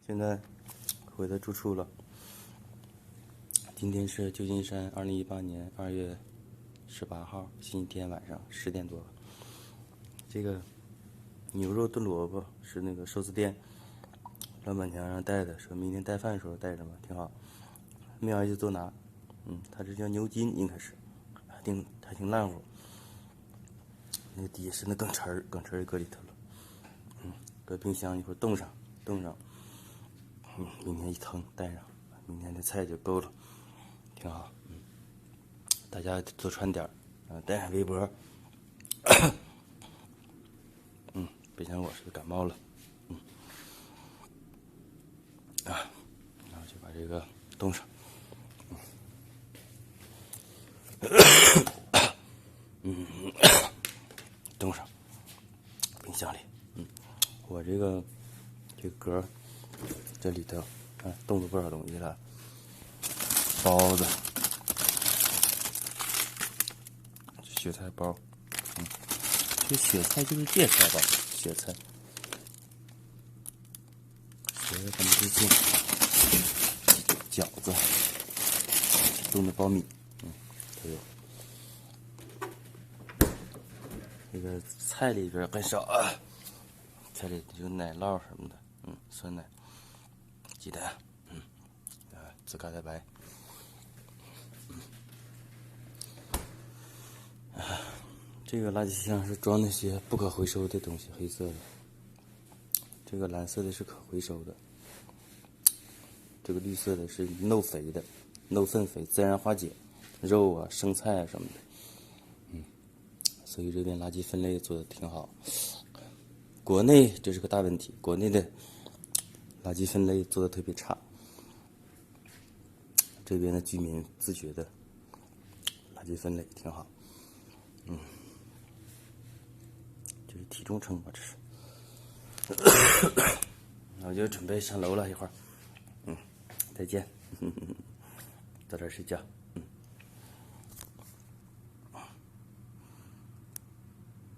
现在回到住处了。今天是旧金山2018年2月18号，星期天晚上10点多。这个牛肉炖萝卜是那个寿司店老板娘让带的，说明天带饭的时候带着嘛，挺好。没完就多拿，他这叫牛筋，应该是，还挺烂乎。那个底下是那梗儿也搁里头了，搁冰箱一会儿冻上，明天一腾带上，明天的菜就够了，挺好。大家多穿点儿，带上围脖。别像我似的感冒了，然后就把这个冻上，冻上，冰箱里，我这个格这里头，冻了不少东西了，包子，雪菜包，这雪菜就是芥菜吧，雪菜，咱们最近饺子，冻的苞米，都有。这个菜里边很少啊，菜里就奶酪什么的，酸奶、鸡蛋，自嘎蛋白，这个垃圾箱是装那些不可回收的东西，黑色的。这个蓝色的是可回收的，这个绿色的是漏肥的，漏粪肥，自然化解，肉啊、生菜啊什么的。所以这边垃圾分类做的挺好。国内这是个大问题，国内的垃圾分类做的特别差。这边的居民自觉的垃圾分类挺好。这是体重秤吧，这是。我就准备上楼了，一会儿。再见。早点睡觉。